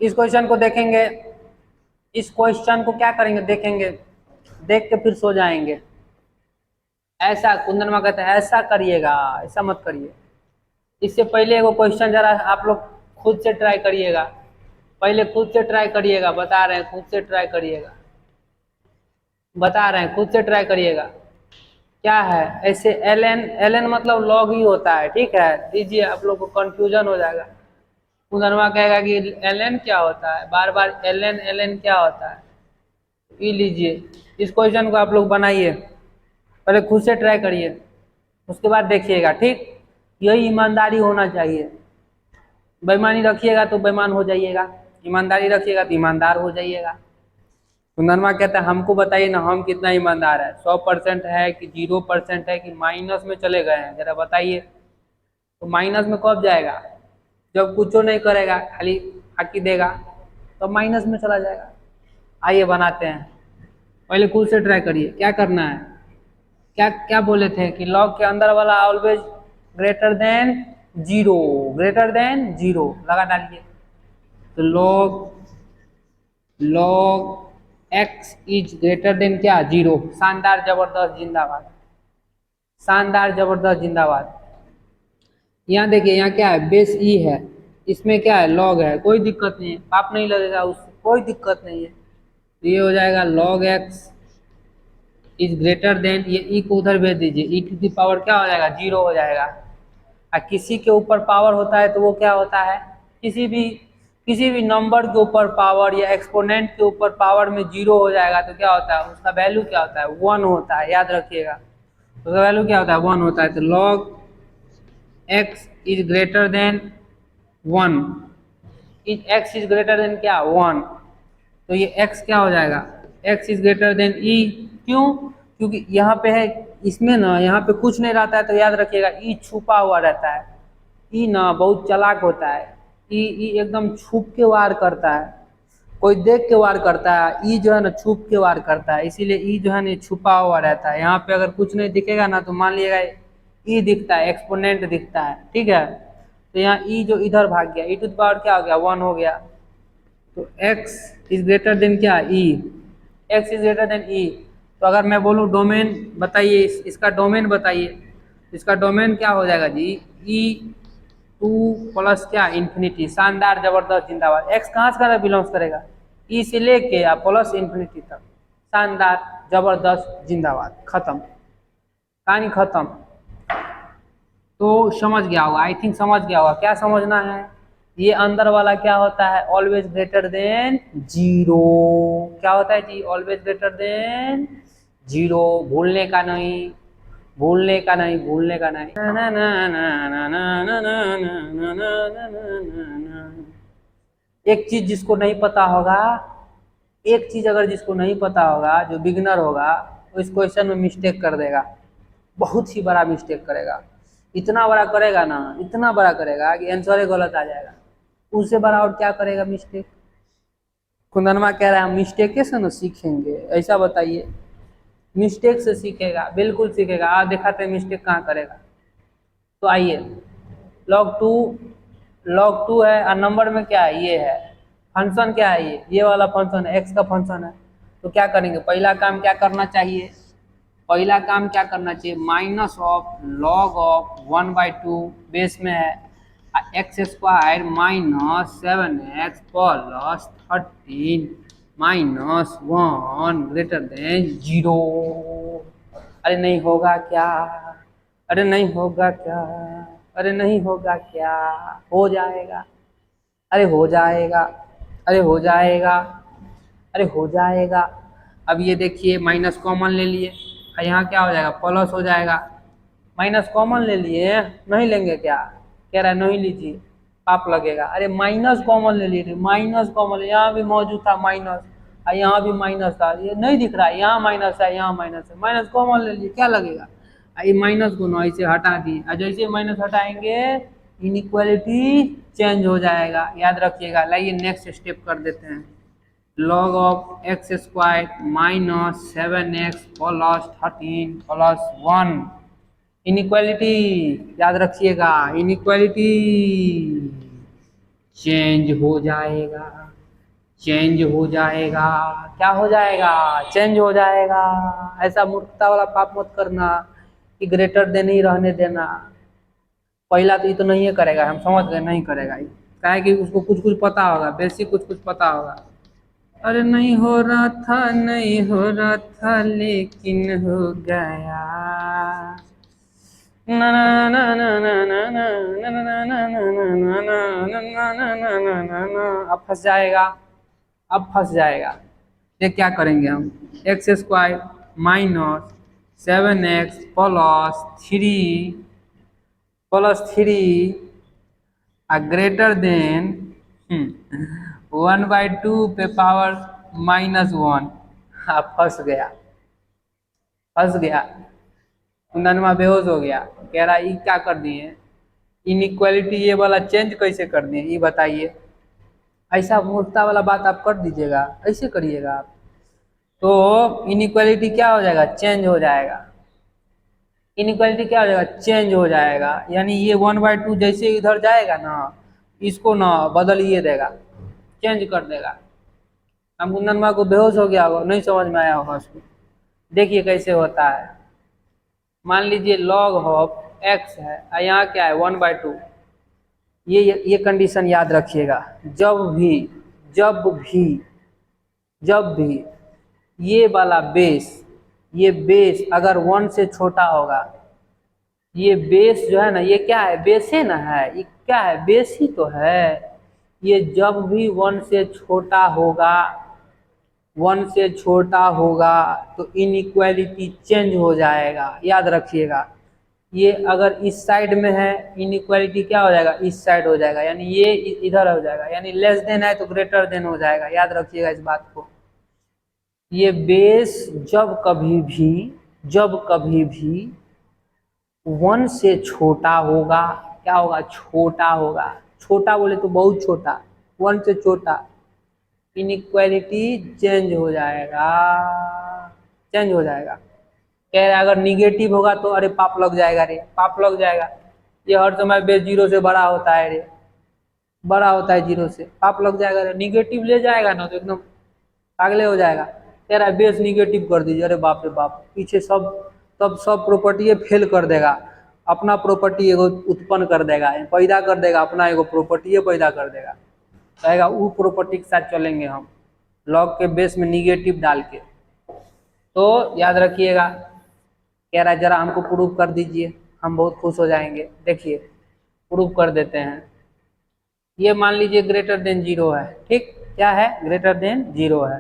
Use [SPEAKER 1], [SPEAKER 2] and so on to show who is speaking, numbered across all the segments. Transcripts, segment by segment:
[SPEAKER 1] इस क्वेश्चन को देखेंगे, इस क्वेश्चन को क्या करेंगे, देखेंगे, देख के फिर सो जाएंगे। ऐसा कुंदनमा कहते हैं ऐसा करिएगा, ऐसा मत करिए। इससे पहले वो क्वेश्चन जरा आप लोग खुद से ट्राई करिएगा, पहले खुद से ट्राई करिएगा, बता रहे हैं खुद से ट्राई करिएगा, बता रहे हैं खुद से ट्राई करिएगा। क्या है ऐसे ln, ln मतलब लॉग ही होता है, ठीक है, दीजिए आप लोग को कंफ्यूजन हो जाएगा। कुंदनमा कहेगा कि ln क्या होता है, बार बार ln ln क्या होता है। ये लीजिए, इस क्वेश्चन को आप लोग बनाइए, पहले खुद से ट्राई करिए, उसके बाद देखिएगा, ठीक। यही ईमानदारी होना चाहिए। बेईमानी रखिएगा तो बेईमान हो जाइएगा, ईमानदारी रखिएगा तो ईमानदार हो जाइएगा। कुंदनमा कहता है हमको बताइए ना हम कितना ईमानदार है, 100% है कि 0% है कि माइनस में चले गए हैं, जरा बताइए। तो माइनस में कब जाएगा, जब कुछ नहीं करेगा, खाली फाकी देगा, तो माइनस में चला जाएगा। आइए बनाते हैं, पहले खुद से ट्राई करिए। क्या करना है, क्या क्या बोले थे कि लॉग के अंदर वाला always greater than 0, greater than 0 लगा डालिए। तो log x is greater then क्या, 0। शानदार जबरदस्त जिंदाबाद, शानदार जबरदस्त जिंदाबाद। यहाँ देखिए, यहाँ क्या है, बेस ई है, इसमें क्या है, लॉग है, कोई दिक्कत नहीं है, पाप नहीं लगेगा उससे, कोई दिक्कत नहीं है। तो ये हो जाएगा log x is greater then, ये ई को उधर भेज दीजिए, ई टू दी पावर क्या हो जाएगा, 0 हो जाएगा। और किसी के ऊपर पावर होता है तो वो क्या होता है, किसी भी नंबर के ऊपर पावर या एक्सपोनेंट के ऊपर पावर में 0 हो जाएगा तो क्या होता है, उसका वैल्यू क्या होता है, 1 होता है, याद रखिएगा। उसका वैल्यू क्या होता है, 1 होता है। तो log x is greater then 1, x is greater then क्या, 1। तो ये x क्या हो जाएगा, x is greater then e। क्यों, क्योंकि यहाँ पे है, इसमें ना यहाँ पे कुछ नहीं रहता है, तो याद रखिएगा e छुपा हुआ रहता है। ई ना बहुत चालाक होता है, ई एकदम छुप के वार करता है, कोई देख के वार करता है, ई जो है ना छुप के वार करता है, इसीलिए ई जो है ना छुपा हुआ रहता है। यहाँ पे अगर कुछ नहीं दिखेगा ना तो मान लीजिएगा ई दिखता है, एक्सपोनेंट दिखता है, ठीक है। तो यहाँ ई जो इधर भाग गया, ई टू द पावर क्या हो गया, 1 हो गया। तो x इज ग्रेटर देन क्या, e, x is greater then e। तो अगर मैं बोलूँ डोमेन बताइए, इसका डोमेन बताइए, इसका डोमेन क्या हो जाएगा जी, e2 प्लस क्या, इन्फिनिटी। शानदार जबरदस्त जिंदाबाद। x कहाँ से बिलोंग्स करेगा, e से लेके या प्लस इन्फिनिटी तक। शानदार जबरदस्त जिंदाबाद, खत्म, कहानी खत्म। तो समझ गया होगा, आई थिंक समझ गया होगा। क्या समझना है, ये अंदर वाला क्या होता है, ऑलवेज ग्रेटर देन 0। क्या होता है जी, ऑलवेज ग्रेटर देन 0। भूलने का नहीं, भूलने का नहीं, भूलने का नहीं। ना ना ना ना ना ना ना ना ना ना ना। एक चीज जिसको नहीं पता होगा, एक चीज अगर जिसको नहीं पता होगा, जो बिगनर होगा, वो इस क्वेश्चन में मिस्टेक कर देगा, बहुत ही बड़ा मिस्टेक करेगा। इतना बड़ा करेगा ना, इतना बड़ा करेगा कि आंसर ही गलत आ जाएगा। उससे बड़ा और क्या करेगा मिस्टेक। कुंदनमा कह रहा है हम मिस्टेक से ना सीखेंगे, ऐसा बताइए। मिस्टेक से सीखेगा, बिल्कुल सीखेगा। आप दिखाते हैं मिस्टेक कहाँ करेगा। तो आइए, log 2 है और नंबर में क्या है, ये है फंक्शन, क्या है ये वाला फंक्शन है, एक्स का फंक्शन है। तो क्या करेंगे, पहला काम क्या करना चाहिए, पहला काम क्या करना चाहिए, minus of log of 1/2 base में है x square minus 7x plus 13 minus 1 greater than 0। अरे नहीं होगा क्या, अरे नहीं होगा क्या, अरे नहीं होगा क्या, हो जाएगा, अरे हो जाएगा, अरे हो जाएगा, अरे हो जाएगा। अब ये देखिए माइनस कॉमन ले लिए, यहाँ क्या हो जाएगा, प्लस हो जाएगा। माइनस कॉमन ले लिए, नहीं लेंगे क्या, कह रहा है नहीं लीजिए, पाप लगेगा। अरे माइनस कॉमन ले लिए, माइनस कॉमन, यहाँ भी मौजूद था माइनस, यहाँ भी माइनस था, ये नहीं दिख रहा है, यहाँ माइनस है, यहाँ माइनस है, माइनस कॉमन ले लिए, क्या लगेगा। ये माइनस को ना ऐसे हटा दिए, और जैसे माइनस हटाएंगे इनइक्वालिटी चेंज हो जाएगा, याद रखिएगा। लाइए नेक्स्ट स्टेप कर देते हैं, log of x square minus 7x plus 13 plus 1, inequality याद रखिएगा, इनइक्वालिटी चेंज हो जाएगा, चेंज हो जाएगा। क्या हो जाएगा? चेंज हो जाएगा। ऐसा मूर्खता वाला पाप मत करना कि ग्रेटर देन ही रहने देना। पहला तो ये तो नहीं है करेगा, हम समझ गए नहीं करेगा ये, क्या है कि उसको कुछ कुछ पता होगा, बेसिक कुछ कुछ पता होगा। अरे नहीं हो रहा था, नहीं हो रहा था, लेकिन हो गया। ना ना ना ना ना ना ना ना ना ना ना ना ना ना ना ना ना। अब फंस जाएगा, अब फंस जाएगा। ये क्या करेंगे हम? X square minus 7x plus three greater than 1/2 पे पावर -1। हाँ, फंस गया, फंस गया। कुंदनमा बेहोश हो गया, कह रहा ये क्या कर दिए, इनइक्वालिटी ये वाला चेंज कैसे कर दिए, ये बताइए। ऐसा मूर्खता वाला बात आप कर दीजिएगा, ऐसे करिएगा आप, तो इनइक्वालिटी क्या हो जाएगा? चेंज हो जाएगा। इनइक्वालिटी क्या हो जाएगा? चेंज हो जाएगा। यानी ये 1/2 जैसे इधर जाएगा ना, इसको ना बदलिए देगा, चेंज कर देगा। हम कुंदनमा को बेहोश हो गया होगा, नहीं समझ में आया होगा उसको। देखिए कैसे होता है। मान लीजिए लॉग ऑफ एक्स है और यहाँ क्या है 1/2। ये कंडीशन याद रखिएगा। जब भी जब भी ये वाला बेस, ये बेस अगर 1 से छोटा होगा, ये बेस जो है ना, ये क्या है? बेस है ना, है ये क्या है? बेस ही तो है। ये जब भी 1 से छोटा होगा, 1 से छोटा होगा तो इनइक्वालिटी चेंज हो जाएगा, याद रखिएगा। ये अगर इस साइड में है, इनइक्वालिटी क्या हो जाएगा? इस साइड हो जाएगा, यानी ये इधर हो जाएगा, यानी लेस देन है तो ग्रेटर देन हो जाएगा, याद रखिएगा इस बात को। ये बेस जब कभी भी 1 से छोटा होगा, क्या होगा? छोटा होगा। छोटा बोले तो बहुत छोटा, 1 से छोटा, इनइक्वालिटी चेंज हो जाएगा, चेंज हो जाएगा। कह रहे अगर निगेटिव होगा तो अरे पाप लग जाएगा, रे पाप लग जाएगा। ये हर समय बेस 0 से बड़ा होता है रे, बड़ा होता है 0 से, पाप लग जाएगा रे। निगेटिव ले जाएगा ना तो एकदम पागले हो जाएगा। कह रहा है बेस निगेटिव कर दीजिए, अरे बाप रे बाप, पीछे सब तब सब प्रॉपर्टी फेल कर देगा, अपना प्रॉपर्टी एगो उत्पन्न कर देगा, पैदा कर देगा, अपना एगो प्रॉपर्टी पैदा कर देगा। कहेगा वो प्रॉपर्टी के साथ चलेंगे हम, लॉग के बेस में निगेटिव डाल के। तो याद रखिएगा। कह रहा है जरा हमको प्रूव कर दीजिए, हम बहुत खुश हो जाएंगे। देखिए प्रूव कर देते हैं। ये मान लीजिए ग्रेटर देन 0 है, ठीक, क्या है? ग्रेटर देन 0 है,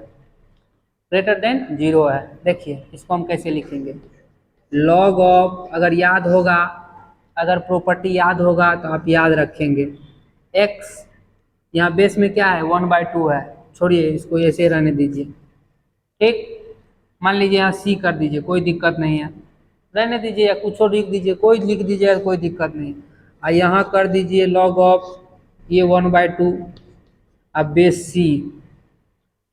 [SPEAKER 1] ग्रेटर देन 0 है। देखिए इसको हम कैसे लिखेंगे? लॉग ऑफ, अगर याद होगा, अगर प्रॉपर्टी याद होगा तो आप याद रखेंगे। एक्स यहाँ बेस में क्या है? 1/2 है, छोड़िए इसको ऐसे रहने दीजिए, ठीक। मान लीजिए यहाँ सी कर दीजिए, कोई दिक्कत नहीं है, रहने दीजिए, या कुछ और लिख दीजिए, कोई लिख दीजिए, कोई दिक्कत नहीं। और यहाँ कर दीजिए लॉग ऑफ ये 1/2 अब बेस सी,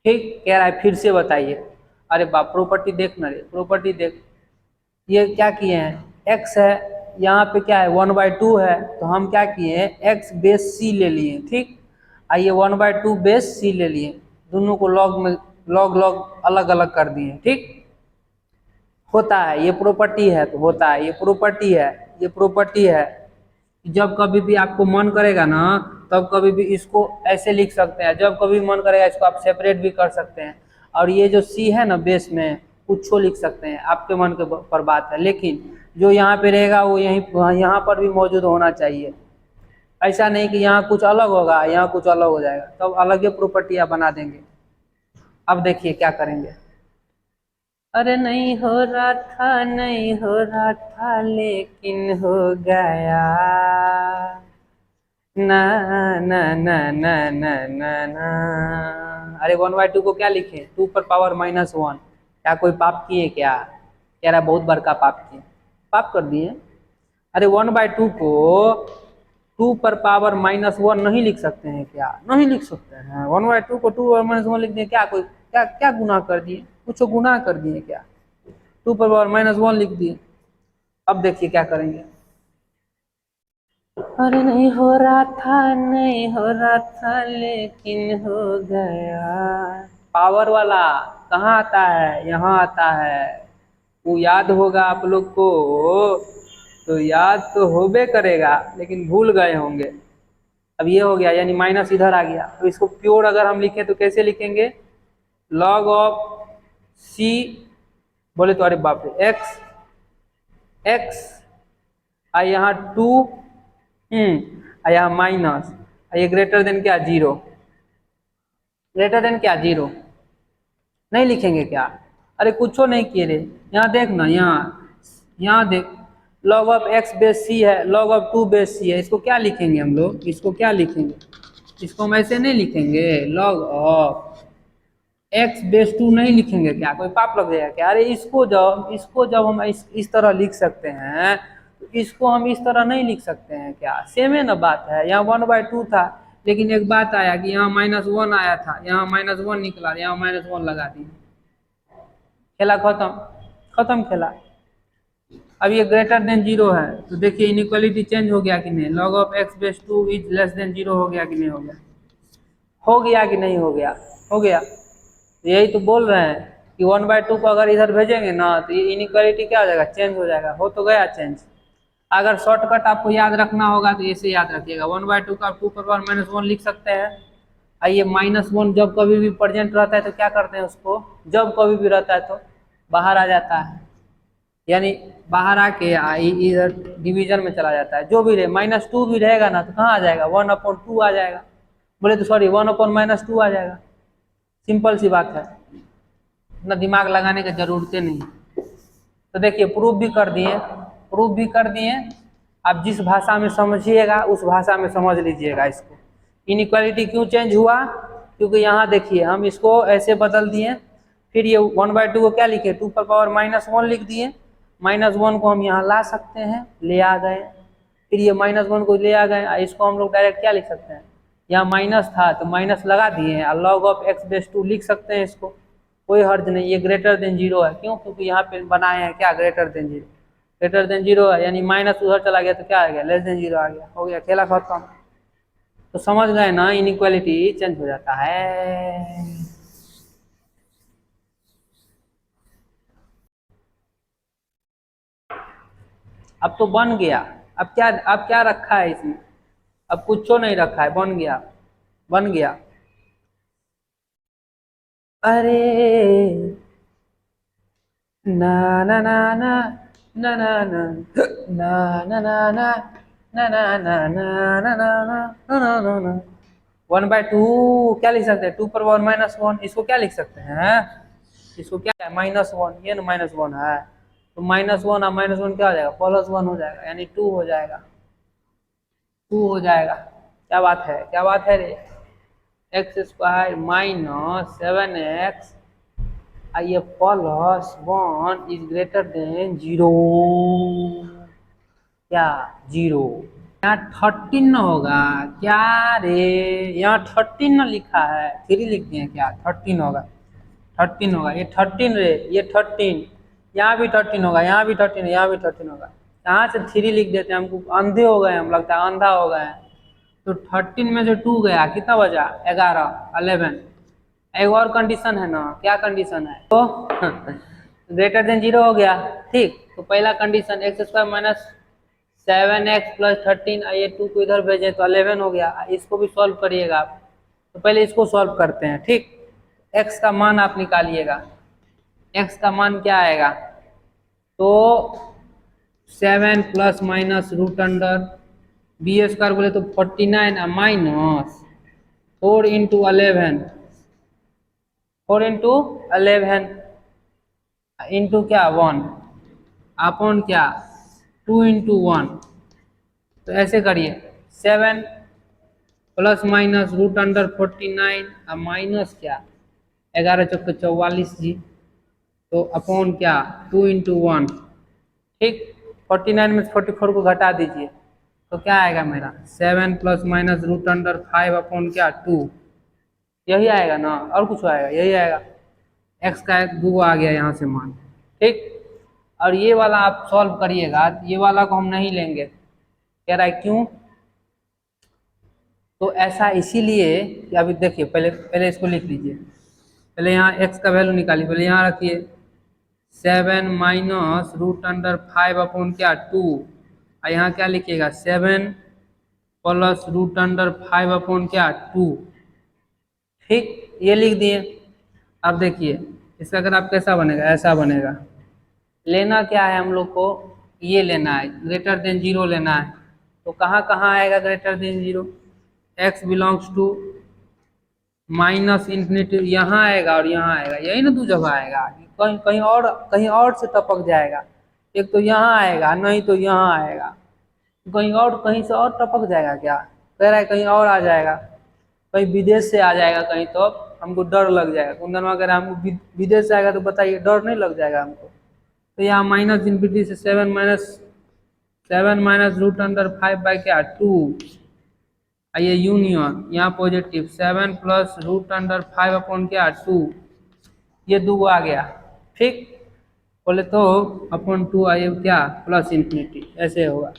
[SPEAKER 1] ठीक। कह रहा है फिर से बताइए। अरे बाप, प्रॉपर्टी देख ना रे, प्रॉपर्टी देख। ये क्या किए हैं? एक्स है, यहाँ पे क्या है? 1/2 है, तो हम क्या किए हैं? एक्स बेस सी ले लिए, ठीक। आइए 1/2 बेस सी ले लिए, दोनों को लॉग में लॉग लॉग अलग अलग कर दिए, ठीक। होता है, ये प्रॉपर्टी है तो होता है, ये प्रॉपर्टी है, ये प्रॉपर्टी है। जब कभी भी आपको मन करेगा ना, तब कभी भी इसको ऐसे लिख सकते हैं, जब कभी मन करेगा इसको आप सेपरेट भी कर सकते हैं। और ये जो सी है ना बेस में, कुछ लिख सकते हैं, आपके मन के पर बात है, लेकिन जो यहाँ पे रहेगा वो यहाँ पर भी मौजूद होना चाहिए। ऐसा नहीं कि यहाँ कुछ अलग होगा, यहाँ कुछ अलग हो जाएगा, तब तो अलग ही प्रॉपर्टी आप बना देंगे। अब देखिए क्या करेंगे। अरे नहीं हो रहा था, नहीं हो रहा था, लेकिन हो गया। ना ना ना ना ना ना ना। अरे 1/2 को क्या लिखे? 2 पर पावर -1। क्या कोई पाप किए क्या? कह रहा बहुत बड़का पाप किए, पाप कर दिए। अरे 1/2 को 2 पर पावर -1 नहीं लिख सकते हैं क्या? नहीं लिख सकते हैं। 1/2 को 2 पर -1 लिख दिए, क्या कोई क्या क्या गुनाह कर दिए? कुछ गुनाह कर दिए क्या? 2 पर पावर -1 लिख दिए। अब देखिए क्या करेंगे। अरे नहीं हो रहा था, नहीं हो रहा था, लेकिन हो गया। पावर वाला कहाँ आता है? यहाँ आता है। वो याद होगा आप लोग को, तो याद तो होबे करेगा, लेकिन भूल गए होंगे। अब ये हो गया, यानी माइनस इधर आ गया। अब इसको प्योर अगर हम लिखें तो कैसे लिखेंगे? लॉग ऑफ सी, बोले तो अरे बाप रे, एक्स एक्स और यहाँ टू, और यहाँ माइनस, ये ग्रेटर देन क्या? जीरो। ग्रेटर देन क्या? जीरो। नहीं लिखेंगे क्या? अरे कुछो नहीं किए रे। यहाँ देख ना, यहाँ देख, log of x base C है, log of to base C है। इसको क्या लिखेंगे हम लोग? इसको क्या लिखेंगे? इसको हम ऐसे नहीं लिखेंगे, log of x base two नहीं लिखेंगे क्या? कोई पाप लग जाएगा क्या? अरे इसको जब हम इस तरह लिख सकते हैं, तो इसको हम इस तरह नहीं लिख सकते हैं क्या? सेम है ना बात है। यहाँ 1/2 था, लेकिन एक बात आया कि यहाँ -1 आया था, यहाँ -1 निकला, यहाँ -1 लगा दिए, खेला खत्म। खत्म खेला। अब ये ग्रेटर देन जीरो है, तो देखिए इनइक्वालिटी चेंज हो गया कि नहीं? Log of x base two is less than zero हो गया कि नहीं हो गया? हो गया कि नहीं हो गया? हो गया। यही तो बोल रहे हैं कि 1/2 को अगर इधर भेजेंगे ना, तो ये इनइक्वालिटी क्या हो जाएगा? चेंज हो जाएगा। हो तो गया चेंज। अगर शॉर्टकट आपको याद रखना होगा तो ऐसे याद रखिएगा, 1/2 का 2⁻−1 लिख सकते हैं। आइए -1 जब कभी भी प्रेजेंट रहता है तो क्या करते हैं उसको? जब कभी भी रहता है तो बाहर आ जाता है, यानी बाहर आके इधर डिवीजन में चला जाता है। जो भी रहे, -2 भी रहेगा ना तो कहाँ आ जाएगा? 1/2 आ जाएगा। बोले तो सॉरी, 1/-2 आ जाएगा। सिंपल सी बात है, इतना दिमाग लगाने की जरूरत नहीं। तो देखिए प्रूफ भी कर दिए, प्रूफ भी कर दिए। आप जिस भाषा में समझिएगा उस भाषा में समझ लीजिएगा इसको। इनइक्वालिटी क्यों चेंज हुआ? क्योंकि यहाँ देखिए हम इसको ऐसे बदल दिए, फिर ये 1/2 को क्या लिखे? 2⁻−1 लिख दिए। -1 को हम यहाँ ला सकते हैं, ले आ गए। फिर ये -1 को ले आ गए, इसको हम लोग डायरेक्ट क्या लिख सकते हैं? यहाँ माइनस था तो माइनस लगा दिए हैं, और log of x base two लिख सकते हैं इसको, कोई हर्ज नहीं। ये ग्रेटर देन जीरो है, क्यों? क्योंकि यहाँ पे बनाए हैं क्या? Greater than zero. Greater than zero है, यानी माइनस उधर चला गया तो क्या आ गया? लेस देन जीरो आ गया। हो गया, खेला खत्म। तो समझ गए ना, इनइक्वालिटी चेंज हो जाता है। अब तो बन गया। अब क्या रखा है इसमें? अब कुछ तो नहीं रखा है, बन गया, बन गया। अरे ना ना ना ना ना ना ना ना ना ना ना ना ना ना ना ना ना ना ना 1/2 क्या लिख सकते हैं? 2⁻−1, इसको क्या लिख सकते हैं? इसको क्या है? -1, ये ना -1 है, तो -1 और -1 क्या हो जाएगा? +1 हो जाएगा, यानी 2 हो जाएगा। 2 हो जाएगा। क्या बात है? क्या बात है रे? x² -7x ये +1 इज ग्रेटर देन जीरो। क्या? जीरो। यहाँ 13 न होगा क्या रे? यहाँ 13 न लिखा है, 3 लिख दिए क्या? 13 होगा, 13 होगा। ये 13 रे, ये 13, यहाँ भी 13 होगा, यहाँ भी 13, यहाँ भी 13 होगा। यहाँ से 3 लिख देते हैं, हमको अंधे हो गए, हम लगता है अंधा हो गए हैं। तो 13 में से 2 गया, कितना बचा? 11 एक और कंडीशन है ना, क्या कंडीशन है? तो ग्रेटर देन जीरो हो गया, ठीक। तो पहला कंडीशन x² -7x + 13, ये 2 को इधर भेजें तो 11 हो गया। इसको भी सॉल्व करिएगा आप। तो पहले इसको सॉल्व करते हैं, ठीक। x का मान आप निकालिएगा, x का मान क्या आएगा? तो 7 ± b² बोले तो 49 -4 × 11, 4 × 11 इंटू क्या? 1 अपॉन क्या? 2 × 1। तो ऐसे करिए, 7 ± √49 माइनस क्या? 11 × 4 = 44 जी। तो अपॉन क्या? 2 × 1, ठीक। 49 में 44 को घटा दीजिए, तो क्या आएगा मेरा? 7 ± √5 अपॉन क्या? 2। यही आएगा ना, और कुछ आएगा? यही आएगा। x का 2 आ गया यहाँ से मान, ठीक। और ये वाला आप सॉल्व करिएगा, ये वाला को हम नहीं लेंगे। कह रहा है क्यों? तो ऐसा इसीलिए कि अभी देखिए, पहले पहले इसको लिख लीजिए। पहले यहाँ x का वैल्यू निकालिए, पहले यहाँ रखिए 7 माइनस रूट अंडर 5 अपॉन क्या 2, और यहाँ क्या लिखिएगा 7 प्लस रूट अंडर 5 अपॉन क्या 2। ठीक, ये लिख दिए। अब देखिए इसका ग्राफ कैसा बनेगा, ऐसा बनेगा। लेना क्या है हम लोग को, ये लेना है, ग्रेटर देन 0 लेना है। तो कहाँ कहाँ आएगा greater than 0, x belongs to minus infinity, यहाँ आएगा और यहाँ आएगा, यही ना दो जगह आएगा। कहीं कहीं और से टपक जाएगा, एक तो यहाँ आएगा, नहीं तो यहाँ आएगा। कहीं और, कहीं से और टपक जाएगा क्या, कह रहा है कहीं और आ जाएगा, कहीं विदेश से आ जाएगा कहीं, तो हमको डर लग जाएगा। कुंदन अगर हमको विदेश से आएगा तो बताइए डर नहीं लग जाएगा हमको। तो यहाँ माइनस इन्फिनिटी से 7 माइनस रूट अंडर 5 बाई क्या 2, ये यूनियन यहाँ positive 7 plus root under 5 upon क्या 2, ये 2 आ गया। ठीक, बोले तो अपॉन 2 आइए क्या प्लस इन्फिनिटी, ऐसे होगा।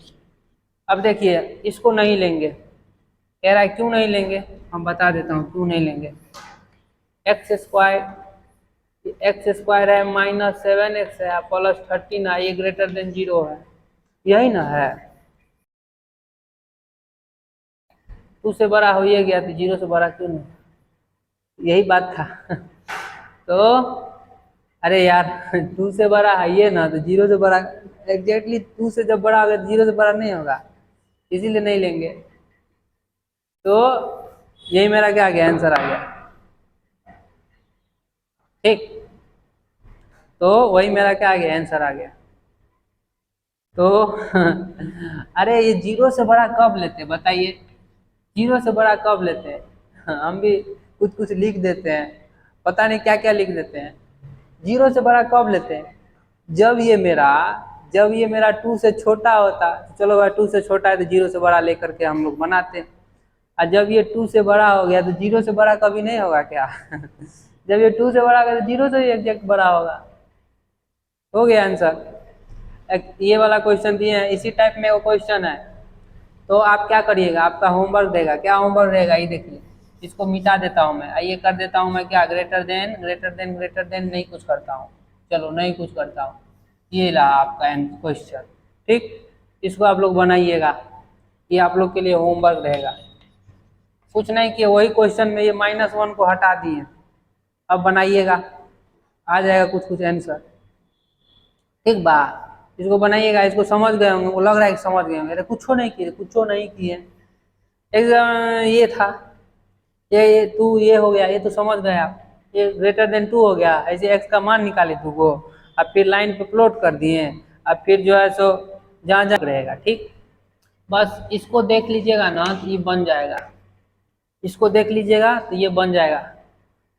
[SPEAKER 1] अब देखिए इसको नहीं लेंगे, कह रहा है क्यों नहीं लेंगे, हम बता देता हूँ क्यों नहीं लेंगे। एक्स स्क्वायर है माइनस 7x है प्लस 13 है, ये ग्रेटर देन 0 है, यही ना है। 2 से बड़ा हो ही गया तो 0 से बड़ा क्यों नहीं, यही बात था। तो अरे यार 2 से बड़ा है ये ना, तो 0 से बड़ा एग्जैक्टली 2 से जब बड़ा होगा 0 से बड़ा नहीं होगा, इसीलिए नहीं लेंगे। तो यही मेरा क्या आ गया, आंसर आ गया। ठीक, तो वही मेरा क्या आ गया, आंसर आ गया। तो अरे ये 0 से बड़ा कब लेते बताइए, 0 से बड़ा कब लेते हैं, हम भी कुछ कुछ लिख देते हैं, पता नहीं क्या क्या लिख देते हैं। 0 से बड़ा कब लेते हैं, जब ये मेरा 2 से छोटा होता, चलो भाई 2 से छोटा है तो 0 से बड़ा लेकर के हम लोग बनाते हैं। और जब ये 2 से बड़ा हो गया तो 0 से बड़ा कभी नहीं होगा क्या। जब ये 2 से बड़ा होगा तो 0 से ही एग्जैक्ट बड़ा होगा। हो गया आंसर। ये वाला क्वेश्चन दिए हैं, इसी टाइप में वो क्वेश्चन है। तो आप क्या करिएगा, आपका होमवर्क देगा, क्या होमवर्क रहेगा ये देखिए। इसको मिटा देता हूँ मैं, ये कर देता हूँ मैं क्या, ग्रेटर देन नहीं कुछ करता हूँ, चलो नहीं कुछ करता हूँ, ये रहा आपका क्वेश्चन। ठीक, इसको आप लोग बनाइएगा, ये आप लोग के लिए होमवर्क रहेगा। कुछ नहीं किया, वही क्वेश्चन में ये -1 को हटा दिए, अब बनाइएगा, आ जाएगा कुछ कुछ आंसर। ठीक बा, इसको बनाइएगा, इसको समझ गए होंगे, वो लग रहा है कि समझ गए होंगे। अरे कुछ नहीं किए एग्जाम, ये था ये 2 ये हो गया, ये तो समझ गए आप, ये ग्रेटर देन 2 हो गया, ऐसे x का मान निकाले 2 को, अब फिर लाइन पे प्लॉट कर दिए, अब फिर जो है सो जहाँ जहाँ रहेगा। ठीक, बस इसको देख लीजिएगा ना तो ये बन जाएगा, इसको देख लीजिएगा तो ये बन जाएगा।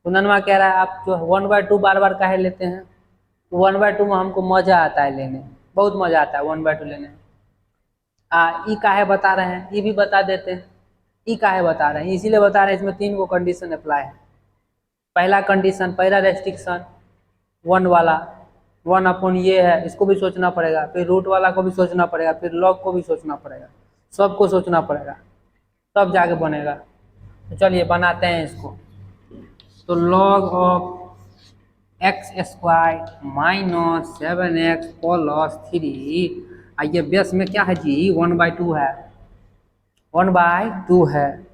[SPEAKER 1] कुंदनवा कह रहा है आप जो 1/2 बार बार काहे लेते हैं, तो 1/2 में हमको मजा आता है लेने, बहुत मजा आता है 1/2 लेने। ई काहे बता रहे हैं, ये भी बता देते हैं, ई काहे बता रहे हैं, इसीलिए बता रहे हैं इसमें 3 को कंडीशन अप्लाई है। पहला कंडीशन, पहला रेस्ट्रिक्शन 1 वाला, 1 अपॉन ये है, इसको भी सोचना पड़ेगा, फिर रूट वाला को भी सोचना पड़ेगा, फिर लॉग को भी सोचना पड़ेगा, सबको सोचना पड़ेगा, तब जाके बनेगा। तो चलिए बनाते हैं इसको। तो log of x square minus 7x plus 3, आइए बेस में क्या है जी 1/2 है, 1/2 है,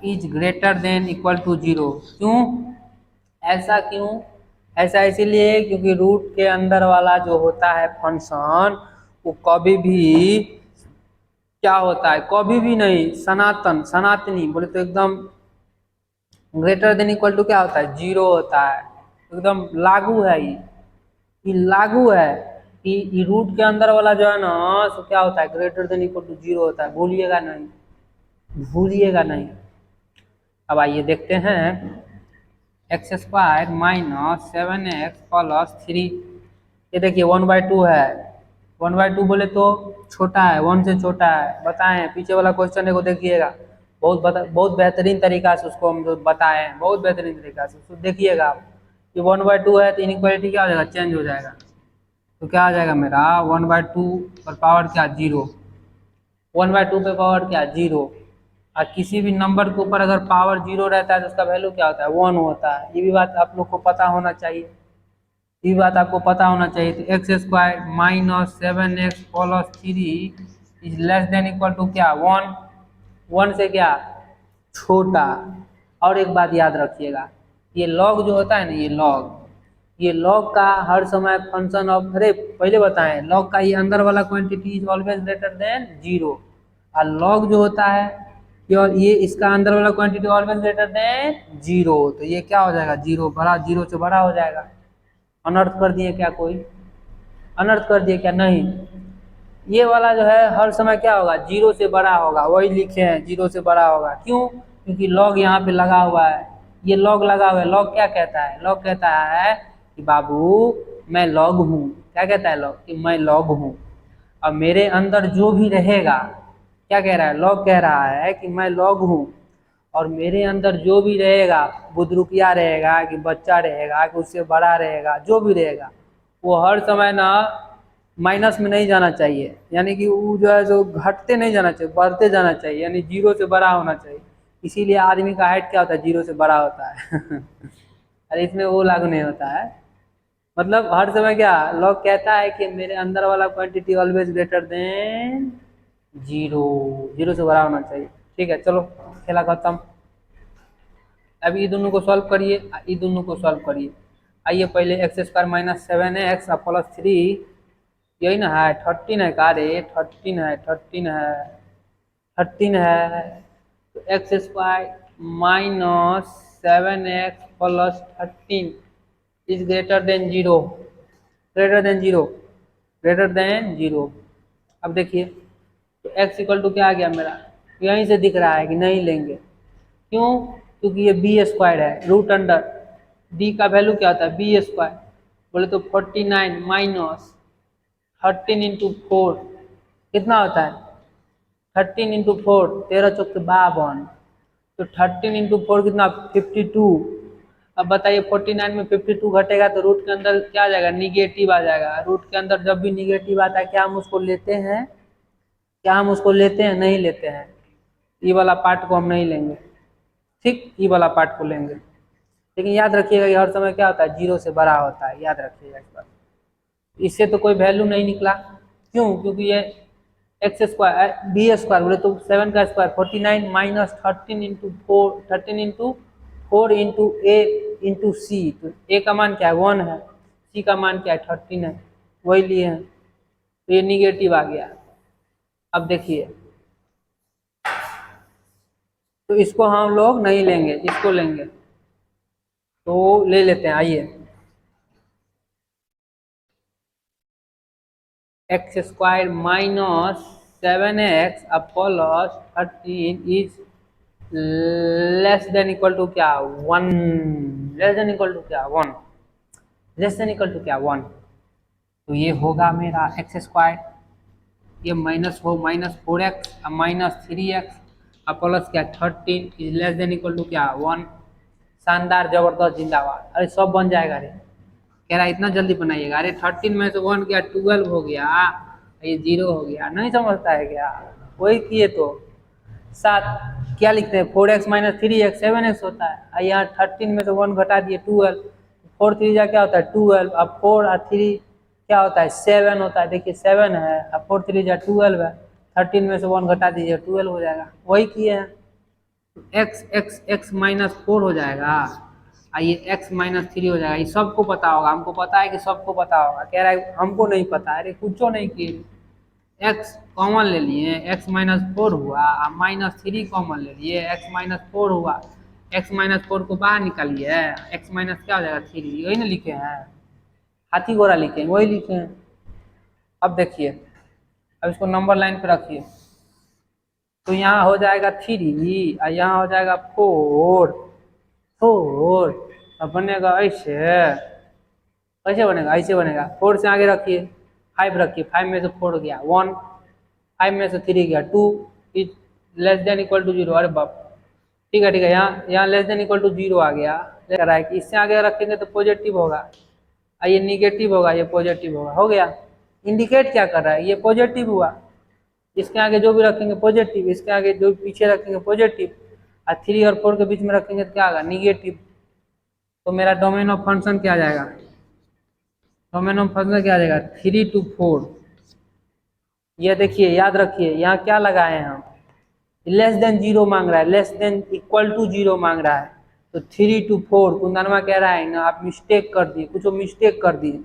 [SPEAKER 1] is greater than equal to 0। क्यों ऐसा, क्यों ऐसा, इसीलिए क्योंकि रूट के अंदर वाला जो होता है फंक्शन वो कभी भी क्या होता है, कभी भी नहीं, सनातनी बोले तो एकदम ग्रेटर देन इक्वल टू क्या होता है 0 होता है, एकदम लागू है, ये लागू है कि रूट के अंदर वाला जो है ना तो क्या होता है ग्रेटर देन इक्वल टू 0 होता है, भूलिएगा नहीं। अब आइए देखते हैं, x square minus 7x plus 3, ये देखिए 1/2 है, 1/2 बोले तो छोटा है, 1 से छोटा है, बताएं पीछे वाला क्वेश्चन को देखिएगा, बहुत बेहतरीन तरीका से उसको हम लोग बताए हैं, बहुत बेहतरीन तरीका से उसको देखिएगा आप। ये 1/2 है तो इनइक्वालिटी क्या हो जाएगा, चेंज हो जाएगा, तो क्या आ जाएगा मेरा 1/2 पर पावर क्या 0, 1/2 पे पावर क्या 0, और किसी भी नंबर के ऊपर अगर पावर 0 रहता है तो उसका वैल्यू क्या होता है, 1 होता है। ये भी बात आप लोग को पता होना चाहिए, ये बात आपको पता होना चाहिए। तो x square minus 7x plus 3 is less than equal to क्या, 1। 1 से क्या छोटा। और एक बात याद रखिएगा, ये लॉग जो होता है ना, ये लॉग का हर समय फंक्शन ऑफ, अरे पहले बताएं, लॉग का ये अंदर वाला quantity is always greater than 0, और लॉग जो होता है ये इसका अंदर वाला क्वांटिटी ऑलवेज ग्रेटर देन 0। तो ये क्या हो जाएगा, 0 बड़ा, 0 से बड़ा हो जाएगा। अनर्थ कर दिए क्या, कोई अनर्थ कर दिए क्या, नहीं। ये वाला जो है हर समय क्या होगा, 0 से बड़ा होगा, वही लिखे हैं 0 से बड़ा होगा। क्यों, क्योंकि लॉग यहाँ पे लगा हुआ है, ये लॉग लगा हुआ है। लॉग क्या कहता है, लॉग कहता है कि बाबू मैं लॉग हूँ। क्या कहता है लॉग, कि मैं लॉग हूँ। अब मेरे अंदर जो भी रहेगा, क्या कह रहा है, लॉग कह रहा है कि मैं लॉग हूँ, और मेरे अंदर जो भी रहेगा, बुदरुकिया रहेगा कि बच्चा रहेगा कि उससे बड़ा रहेगा, जो भी रहेगा, वो हर समय ना माइनस में नहीं जाना चाहिए, यानी कि वो जो है जो घटते नहीं जाना चाहिए, बढ़ते जाना चाहिए, यानी 0 से बड़ा होना चाहिए। इसीलिए आदमी का हाइट क्या होता है, 0 से बड़ा होता है। अरे इसमें वो लागू नहीं होता है, मतलब हर समय क्या लॉग कहता है कि मेरे अंदर वाला क्वांटिटी ऑलवेज ग्रेटर देन 0, 0 से बड़ा होना चाहिए। ठीक है, चलो खेला खत्म। अब ये दोनों को सॉल्व करिए, ये दोनों को सॉल्व करिए। आइए पहले x square minus 7x plus 3, यही ना है, 13 है का रे, 13 है, 13 है, 13 है। तो x square minus 7x plus 13 is greater than 0, greater than 0, greater than 0। अब देखिए, तो x इक्वल टू क्या आ गया मेरा, यहीं से दिख रहा है कि नहीं लेंगे। क्यों, क्योंकि ये बी स्क्वायर है, रूट अंडर डी का वैल्यू क्या होता है, बी स्क्वायर। बोले तो 49 माइनस 13 इंटू 4 कितना होता है, 13 इंटू 4 13 चौक 52, तो 13 इंटू 4 कितना 52। अब बताइए 49 में 52 घटेगा तो रूट के अंदर क्या आ जाएगा, निगेटिव आ जाएगा। रूट के अंदर जब भी निगेटिव आता है क्या हम उसको लेते हैं, क्या हम उसको लेते हैं, नहीं लेते हैं। ये वाला पार्ट को हम नहीं लेंगे, ठीक, ये वाला पार्ट को लेंगे। लेकिन याद रखिएगा ये हर समय क्या होता है, 0 से बड़ा होता है, याद रखिएगा इस बात। इससे तो कोई वैल्यू नहीं निकला। क्यों, क्योंकि ये एक्स स्क्वायर बी स्क्वायर बोले तो 7 का square 49 minus 13 into 4, 13 into 4 into A into C. तो ए का मान क्या है, 1 है, सी का मान क्या है, 13 है, वही लिए हैं, तो ये निगेटिव आ गया। अब देखिए, तो इसको हम लोग नहीं लेंगे, इसको लेंगे, तो ले लेते हैं। आइए, x square minus 7x plus 13 is less than equal to क्या, 1, लेस देन इक्वल टू क्या, 1, लेस देन इक्वल टू क्या, 1। तो ये होगा मेरा एक्स स्क्वायर, ये माइनस हो माइनस 4x और माइनस 3x और प्लस क्या 13 is less than equal to क्या, 1। शानदार, जबरदस्त, जिंदाबाद। अरे सब बन जाएगा रे, कह रहा इतना जल्दी बनाइएगा। अरे 13 में से 1 गया 12 हो गया, ये 0 हो गया, नहीं समझता है क्या, वही किए तो। साथ क्या लिखते हैं, 4x माइनस 3x 7x होता है, और यहाँ 13 में से 1 घटा दिए 12, 4 3 जा क्या होता है 12, अब 4 और 3 क्या होता है 7 होता है। देखिए 7 है, अब 4 3 जा 12 है, 13 में से 1 घटा दीजिए 12 हो जाएगा, वही किए हैं। एक्स एक्स एक्स माइनस 4 हो जाएगा, ये एक्स माइनस 3 हो जाएगा। ये सबको पता होगा, हमको पता है कि सबको पता होगा। कह रहा है हमको नहीं पता है, अरे कुछ नहीं किए, एक्स कॉमन ले लिए, एक्स माइनस 4 हुआ, माइनस 3 कॉमन ले लिए, एक्स माइनस 4 हुआ, एक्स माइनस 4 को बाहर निकालिए, एक्स माइनस क्या हो जाएगा 3, यही ना लिखे हैं, हाथी घोड़ा लिखे हैं, वही लिखे हैं। अब देखिए, अब इसको नंबर लाइन पे रखिए, तो यहाँ हो जाएगा 3 और यहाँ हो जाएगा 4, 4 अब बनेगा ऐसे, कैसे बनेगा, ऐसे बनेगा। 4 से आगे रखिए, 5 रखिए, 5 में से 4 गया 1, 5 में से 3 गया 2, is less than equal to 0। अरे बाप, ठीक है ठीक है, यहाँ लेस देन इक्वल टू 0 आ गया। ले रहा है कि इससे आगे रखेंगे तो पॉजिटिव होगा, और ये निगेटिव होगा, ये पॉजिटिव होगा, हो गया। इंडिकेट क्या कर रहा है, ये पॉजिटिव हुआ, इसके आगे जो भी रखेंगे पॉजिटिव, इसके आगे जो पीछे रखेंगे पॉजिटिव, और 3 और 4 के बीच में रखेंगे तो क्या होगा, निगेटिव। तो मेरा डोमेन ऑफ फंक्शन क्या आ जाएगा, डोमेन ऑफ फंक्शन क्या आ जाएगा, 3 to 4। ये देखिए याद रखिए, यहाँ क्या लगाए हैं हम, लेस देन 0 मांग रहा है, लेस देन इक्वल टू 0 मांग रहा है। तो 3 to 4 कुंदनमा कह रहा है ना आप मिस्टेक कर दिए, कुछ मिस्टेक कर दिए।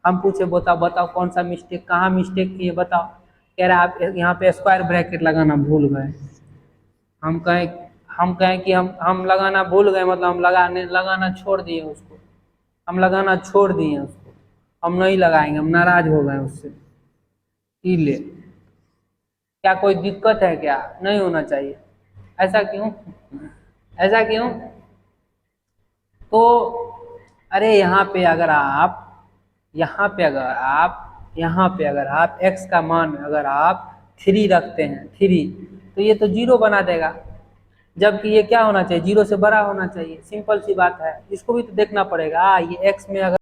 [SPEAKER 1] हम पूछे बताओ कौन सा मिस्टेक, कहाँ मिस्टेक किए बताओ। कह रहा है आप यहाँ पे स्क्वायर ब्रैकेट लगाना भूल गए। हम कहें कि हम लगाना भूल गए, मतलब हम लगाना छोड़ दिए उसको, हम लगाना छोड़ दिए उसको, हम नहीं लगाएंगे, हम नाराज हो गए उससे। ले क्या कोई दिक्कत है क्या, नहीं होना चाहिए। ऐसा क्यों, ऐसा क्यों। तो अरे यहाँ पे अगर आप x का मान अगर आप 3 रखते हैं 3, तो ये तो 0 बना देगा, जबकि ये क्या होना चाहिए, 0 से बड़ा होना चाहिए। सिंपल सी बात है, इसको भी तो देखना पड़ेगा। ये x में अगर